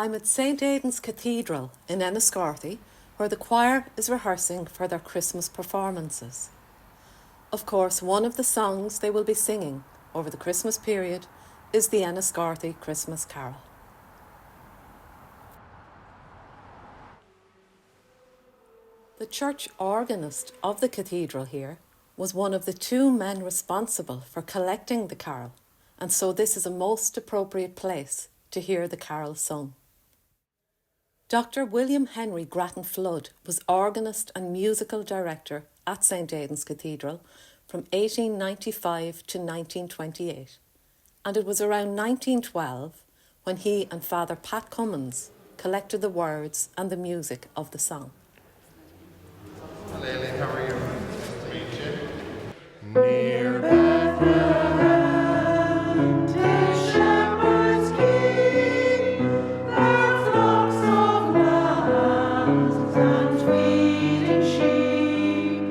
I'm at St Aidan's Cathedral in Enniscorthy, where the choir is rehearsing for their Christmas performances. Of course, one of the songs they will be singing over the Christmas period is the Enniscorthy Christmas Carol. The church organist of the cathedral here was one of the two men responsible for collecting the carol, and so this is a most appropriate place to hear the carol sung. Dr. William Henry Grattan Flood was organist and musical director at St Aidan's Cathedral from 1895 to 1928, and it was around 1912 when he and Father Pat Cummins collected the words and the music of the song. Hello, Aileen, how are you? Nice to meet you. Near Bethlehem, 'tis shepherds keep their flocks of lambs and feeding sheep,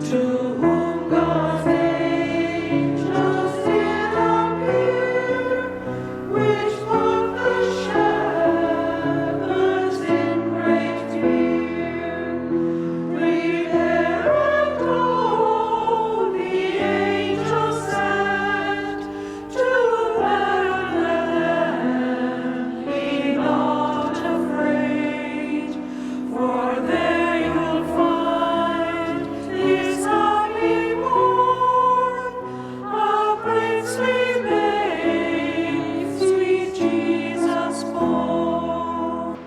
to whom God's angels did appear, which put the shepherds in great fear. Prepare and go, the angels sent, to Bethlehem, be not afraid, for there you'll find this happy morn, a princely babe, sweet Jesus born.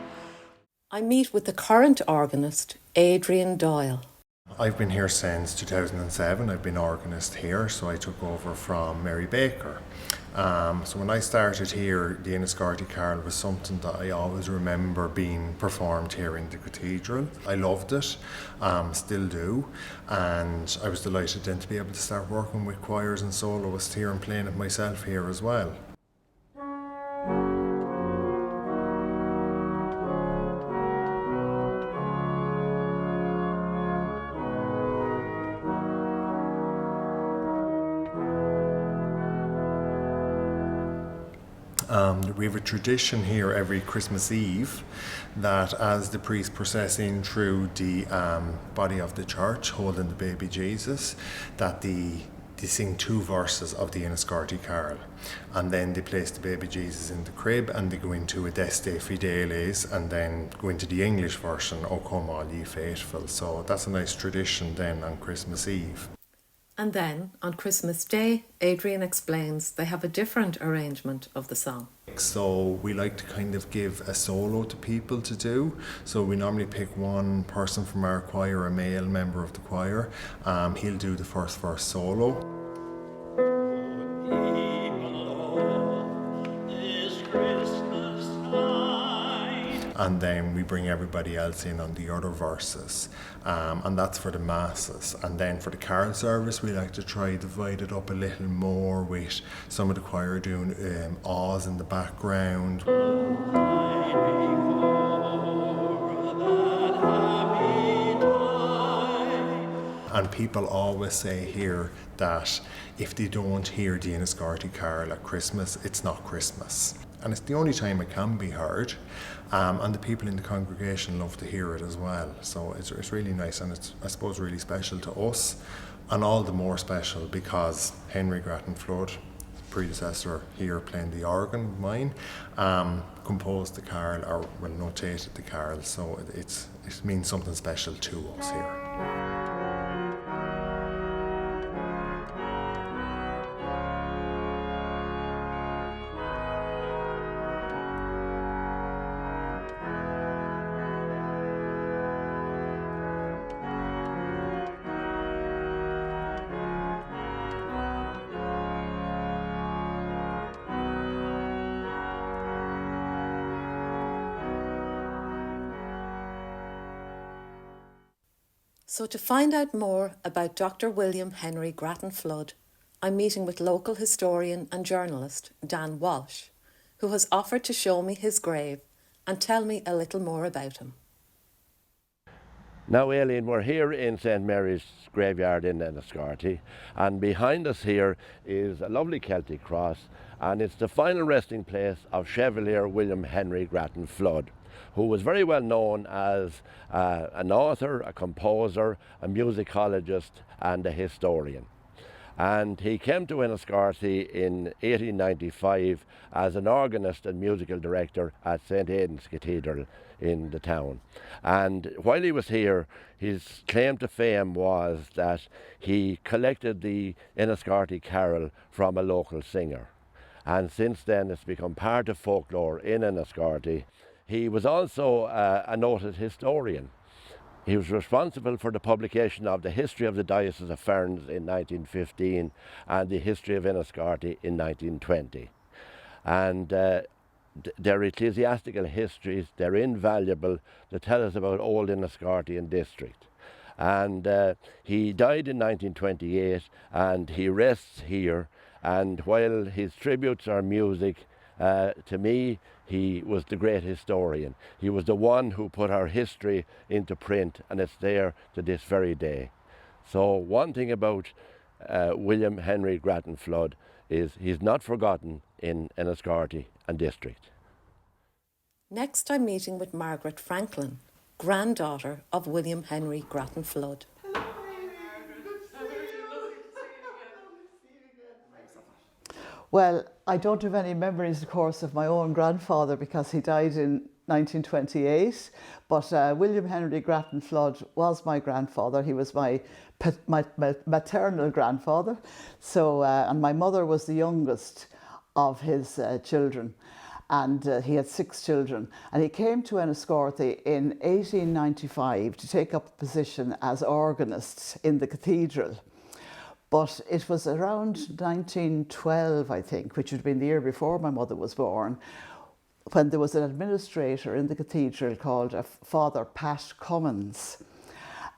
I meet with the current organist, Adrian Doyle. I've been here since 2007. I've been organist here, so I took over from Mary Baker. So when I started here, the Enniscorthy Carol was something that I always remember being performed here in the cathedral. I loved it, still do, and I was delighted then to be able to start working with choirs and soloists here and playing it myself here as well. We have a tradition here every Christmas Eve that as the priest process in through the body of the church holding the baby Jesus, that they sing two verses of the Enniscorthy Carol, and then they place the baby Jesus in the crib and they go into Adeste Fideles and then go into the English version, O Come All Ye Faithful. So that's a nice tradition then on Christmas Eve. And then, on Christmas Day, Adrian explains they have a different arrangement of the song. So we like to kind of give a solo to people to do. So we normally pick one person from our choir, a male member of the choir. He'll do the first verse solo. And then we bring everybody else in on the other verses, and that's for the masses. And then for the carol service, we like to try divide it up a little more with some of the choir doing awes in the background. And people always say here that if they don't hear the Enniscorthy Carol at Christmas, it's not Christmas. And it's the only time it can be heard, and the people in the congregation love to hear it as well. So it's really nice, and it's, I suppose, really special to us, and all the more special because Henry Grattan Flood, predecessor here playing the organ of mine, composed the carol, or well, notated the carol, so it means something special to us here. So to find out more about Dr. William Henry Grattan Flood, I'm meeting with local historian and journalist Dan Walsh, who has offered to show me his grave and tell me a little more about him. Now, Aileen, we're here in St Mary's graveyard in Enniscorthy, and behind us here is a lovely Celtic cross, and it's the final resting place of Chevalier William Henry Grattan Flood, who was very well known as an author, a composer, a musicologist and a historian. And he came to Enniscorthy in 1895 as an organist and musical director at St. Aidan's Cathedral in the town. And while he was here, his claim to fame was that he collected the Enniscorthy Carol from a local singer. And since then it's become part of folklore in Enniscorthy. He was also a noted historian. He was responsible for the publication of the History of the Diocese of Ferns in 1915 and the History of Enniscorthy in 1920. And their ecclesiastical histories, they're invaluable to tell us about old Enniscorthy and district. And he died in 1928 and he rests here. And while his tributes are music, to me, he was the great historian. He was the one who put our history into print, and it's there to this very day. So one thing about William Henry Grattan Flood is he's not forgotten in Enniscorthy and district. Next, I'm meeting with Margaret Franklin, granddaughter of William Henry Grattan Flood. Well, I don't have any memories, of course, of my own grandfather because he died in 1928. But William Henry Grattan Flood was my grandfather. He was my maternal grandfather. So, and my mother was the youngest of his children. And he had 6 children. And he came to Enniscorthy in 1895 to take up a position as organist in the Cathedral. But it was around 1912, I think, which would have been the year before my mother was born, when there was an administrator in the cathedral called Father Pat Cummins.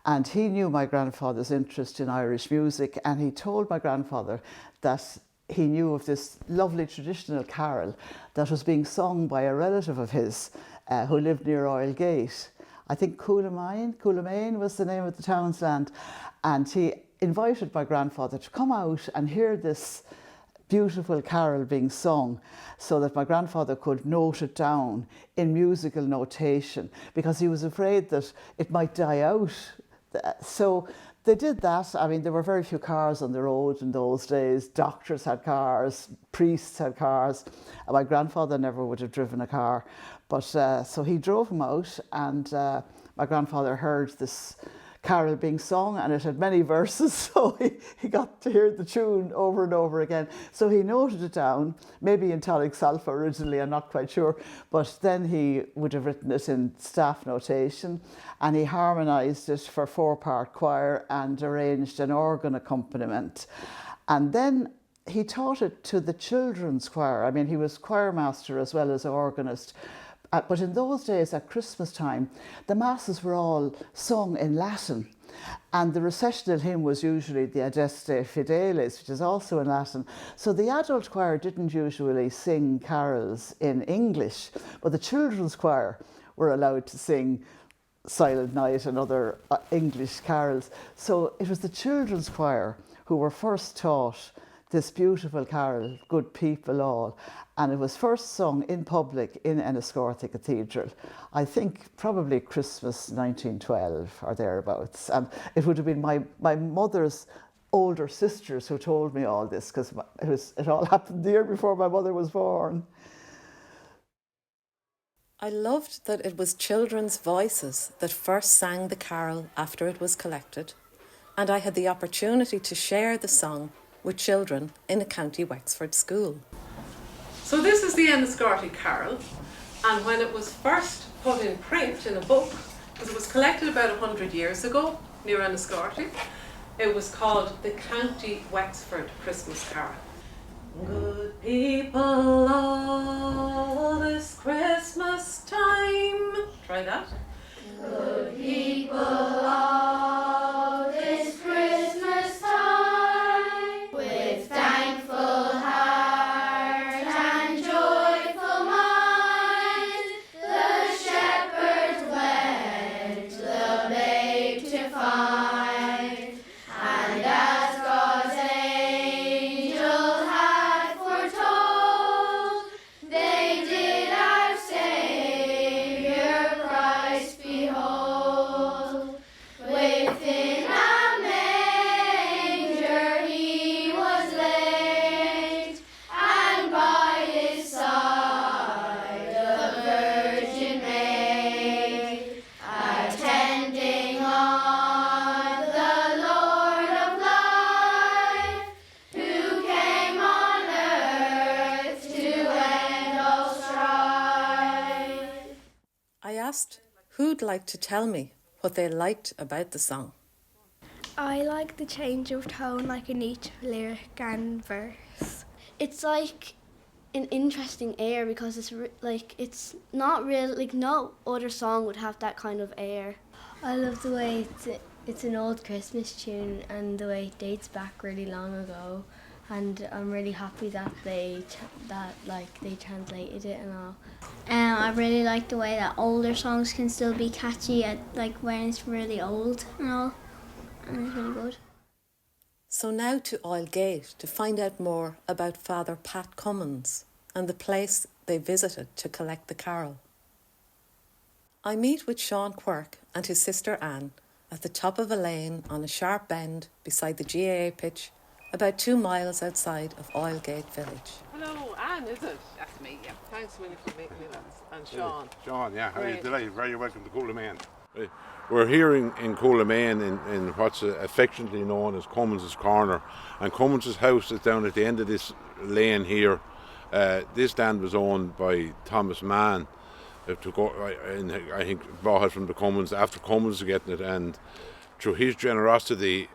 And he knew my grandfather's interest in Irish music, and he told my grandfather that he knew of this lovely traditional carol that was being sung by a relative of his who lived near Oylegate. I think Coolamain was the name of the town's land. And he invited my grandfather to come out and hear this beautiful carol being sung so that my grandfather could note it down in musical notation because he was afraid that it might die out. So they did that. I mean, there were very few cars on the road in those days. Doctors had cars, priests had cars. My grandfather never would have driven a car. But so he drove him out, and my grandfather heard this carol being sung, and it had many verses, so he got to hear the tune over and over again. So he noted it down, maybe in tonic salfa originally, I'm not quite sure, but then he would have written it in staff notation, and he harmonised it for 4-part choir and arranged an organ accompaniment. And then he taught it to the children's choir. I mean, he was choir master as well as organist. But in those days, at Christmas time, the masses were all sung in Latin. And the recessional hymn was usually the Adeste Fideles, which is also in Latin. So the adult choir didn't usually sing carols in English, but the children's choir were allowed to sing Silent Night and other English carols. So it was the children's choir who were first taught this beautiful carol, Good People All, and it was first sung in public in Enniscorthy Cathedral. I think probably Christmas 1912 or thereabouts. And it would have been my mother's older sisters who told me all this, because it all happened the year before my mother was born. I loved that it was children's voices that first sang the carol after it was collected, and I had the opportunity to share the song with children in a County Wexford school. So this is the Enniscorthy Carol, and when it was first put in print in a book, because it was collected about 100 years ago near Enniscorthy, it was called the County Wexford Christmas Carol. Good people all this Christmas time. Try that. Good people all this Christmas time, with thankful heart and joyful mind, the shepherds went the babe to find, and as God's angel had foretold, asked who'd like to tell me what they liked about the song. I like the change of tone, like in each lyric and verse. It's like an interesting air because it's not real, like no other song would have that kind of air. I love the way it's an old Christmas tune and the way it dates back really long ago, and I'm really happy that they translated it and all. I really like the way that older songs can still be catchy when it's really old and all, and it's really good. So now to Oylegate to find out more about Father Pat Cummins and the place they visited to collect the carol. I meet with Sean Quirk and his sister Anne at the top of a lane on a sharp bend beside the GAA pitch, about 2 miles outside of Oylegate village. Hello, Anne, is it? That's me, yeah. Thanks, Willie, for making me that. And Sean. Sean, yeah. How are you Great. today? Very welcome to Coolamain. We're here in Coolamain in what's affectionately known as Cummins' Corner. And Cummins' house is down at the end of this lane here. This land was owned by Thomas Mann. I think bought it from the Cummins after Cummins getting it, and through his generosity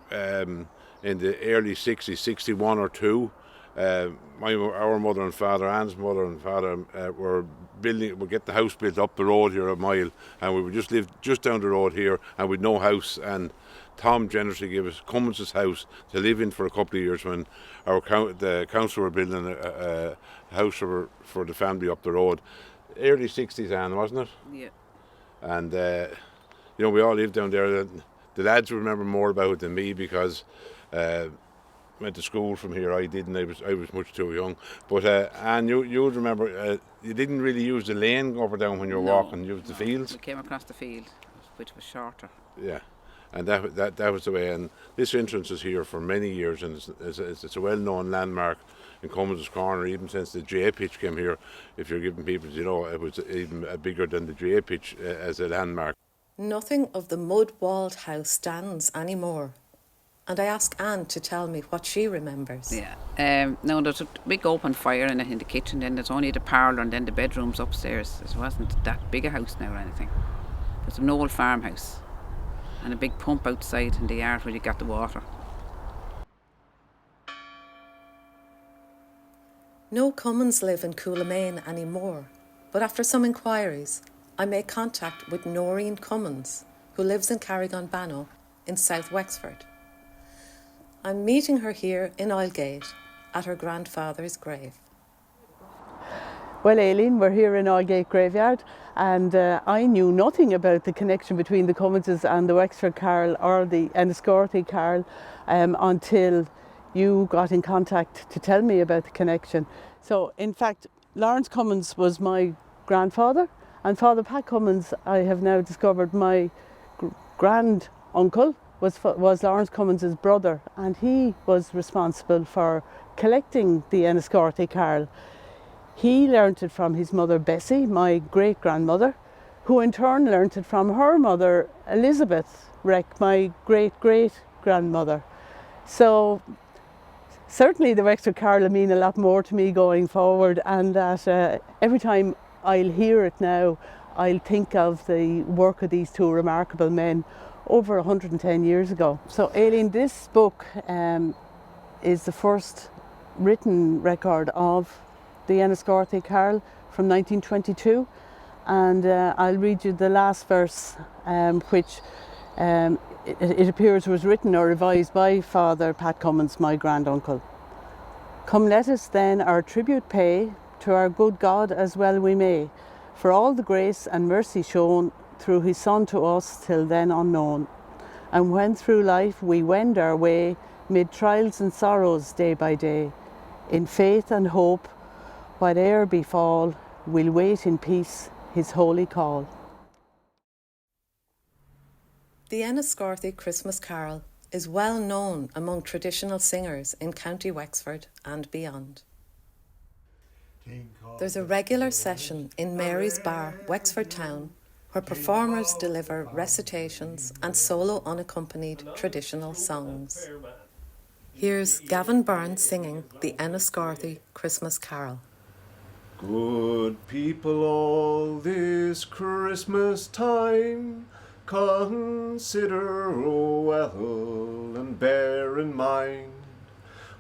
in the early 60s, 61 or 2, our mother and father, Anne's mother and father, were get the house built up the road here a mile, and we would just live just down the road here, and we'd no house. And Tom generously gave us Cummins' house to live in for a couple of years when the council were building a house for the family up the road. Early 60s, Anne, wasn't it? Yeah. And we all lived down there. The lads remember more about it than me because went to school from here. I didn't. I was much too young. But Anne, you would remember you didn't really use the lane up or down when you were walking. You used the fields. We came across the field, which was shorter. Yeah, and that was the way. And this entrance is here for many years, and it's a well-known landmark in Cummins' Corner, even since the GA pitch came here. If you're giving people, it was even bigger than the GA pitch as a landmark. Nothing of the mud-walled house stands anymore, and I ask Anne to tell me what she remembers. Yeah. No, there's a big open fire in the kitchen, then there's only the parlour and then the bedrooms upstairs. It wasn't that big a house now or anything. There's an old farmhouse and a big pump outside in the yard where you got the water. No Cummins live in Coolamain anymore, but after some inquiries, I make contact with Nóirín Cummins, who lives in Carrigonbanno in South Wexford. I'm meeting her here in Oylegate at her grandfather's grave. Well, Aileen, we're here in Oylegate graveyard, and I knew nothing about the connection between the Cumminses and the Wexford Carol or the Enniscorthy Carol until you got in contact to tell me about the connection. So, in fact, Lawrence Cummins was my grandfather, and Father Pat Cummins, I have now discovered, my grand-uncle was Lawrence Cummins' brother, and he was responsible for collecting the Enniscorthy Carol. He learnt it from his mother Bessie, my great-grandmother, who in turn learnt it from her mother Elizabeth Reck, my great-great-grandmother. So certainly the Wexford Carol will mean a lot more to me going forward, and that every time I'll hear it now, I'll think of the work of these two remarkable men over 110 years ago. So Aileen, this book is the first written record of the Enniscorthy Carol from 1922, and I'll read you the last verse, which it appears was written or revised by Father Pat Cummins, my granduncle. Come, let us then our tribute pay to our good God as well we may, for all the grace and mercy shown through his Son to us till then unknown. And when through life we wend our way, mid trials and sorrows day by day, in faith and hope, whate'er befall, we'll wait in peace his holy call. The Enniscorthy Christmas Carol is well known among traditional singers in County Wexford and beyond. There's a regular session in Mary's Bar, Wexford Town, where performers deliver recitations and solo unaccompanied traditional songs. Here's Gavin Byrne singing the Enniscorthy Christmas Carol. Good Good people all this Christmas time, consider well and bear in mind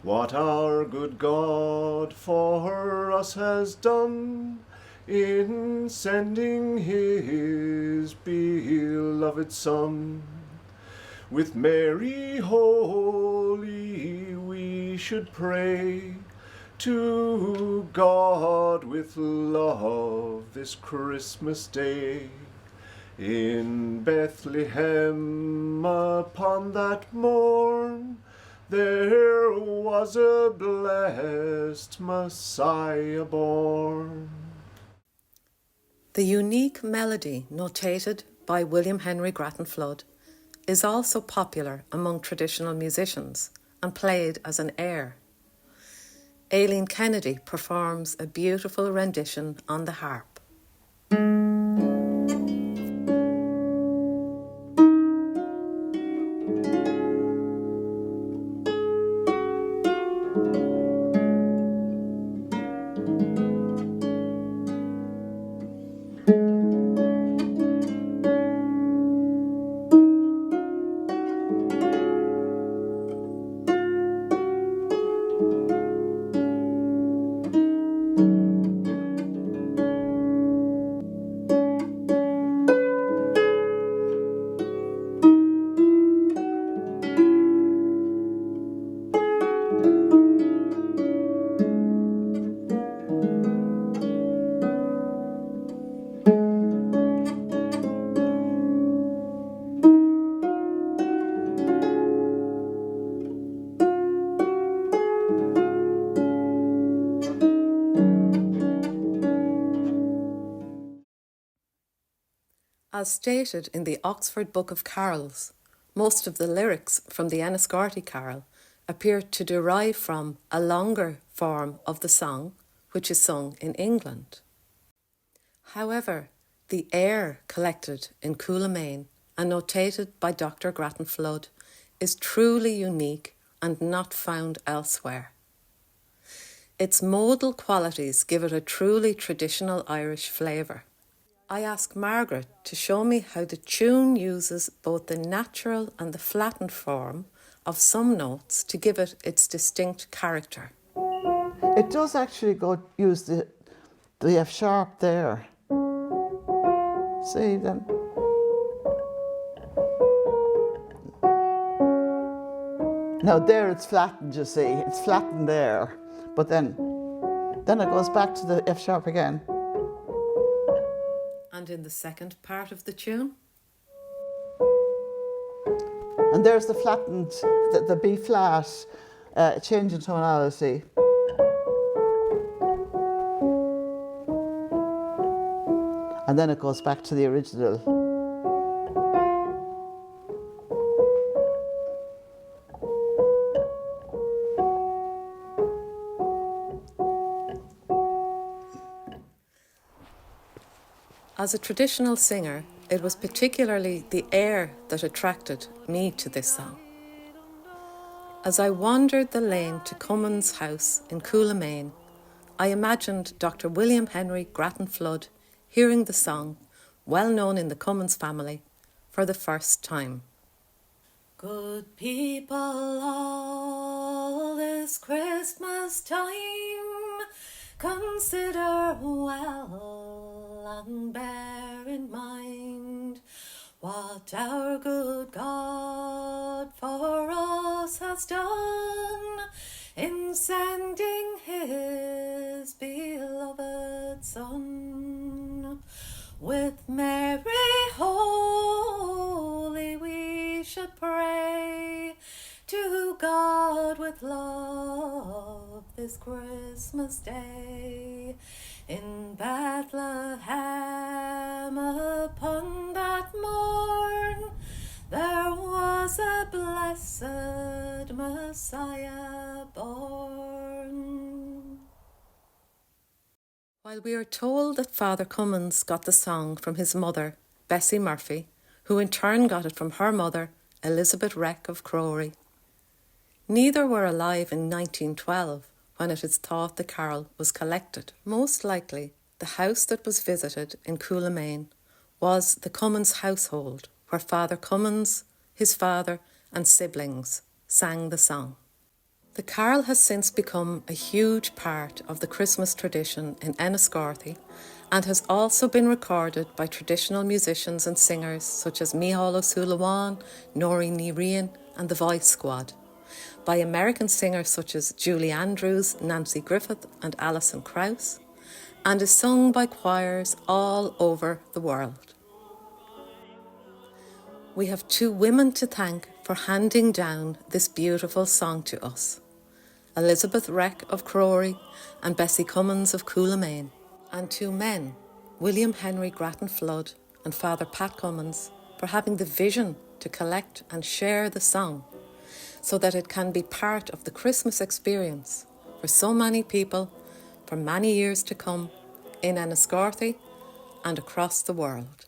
what our good God for us has done in sending his beloved Son. With Mary holy we should pray to God with love this Christmas day. In Bethlehem upon that morn there was a blessed Messiah born. The unique melody notated by William Henry Grattan Flood is also popular among traditional musicians and played as an air. Aileen Kennedy performs a beautiful rendition on the harp. As stated in the Oxford Book of Carols, most of the lyrics from the Enniscorthy Carol appear to derive from a longer form of the song, which is sung in England. However, the air collected in Coolamain and notated by Dr. Gratton Flood is truly unique and not found elsewhere. Its modal qualities give it a truly traditional Irish flavour. I asked Margaret to show me how the tune uses both the natural and the flattened form of some notes to give it its distinct character. It does actually use the F sharp there. See then. Now there it's flattened, you see. It's flattened there. But then it goes back to the F sharp again. And in the second part of the tune? And there's the flattened, the B flat, change in tonality. And then it goes back to the original. As a traditional singer, it was particularly the air that attracted me to this song. As I wandered the lane to Cummins' house in Coolamain, I imagined Dr. William Henry Grattan Flood hearing the song, well known in the Cummins family, for the first time. Good people all this Christmas time, consider well and bear in mind what our good God for us has done in sending his beloved Son. With Mary holy we should pray to God with love this Christmas day. In Bethlehem upon that morn there was a blessed Messiah born. While we are told that Father Cummins got the song from his mother, Bessie Murphy, who in turn got it from her mother, Elizabeth Reck of Crory, neither were alive in 1912 when it is thought the carol was collected. Most likely, the house that was visited in Coolamain was the Cummins household, where Father Cummins, his father and siblings sang the song. The carol has since become a huge part of the Christmas tradition in Enniscorthy and has also been recorded by traditional musicians and singers such as Mícheál Ó Súilleabháin, Nóirín and the Voice Squad, by American singers such as Julie Andrews, Nancy Griffith and Alison Krauss, and is sung by choirs all over the world. We have two women to thank for handing down this beautiful song to us: Elizabeth Reck of Crory and Bessie Cummins of Coolamain, and two men, William Henry Grattan Flood and Father Pat Cummins, for having the vision to collect and share the song so that it can be part of the Christmas experience for so many people for many years to come in Enniscorthy and across the world.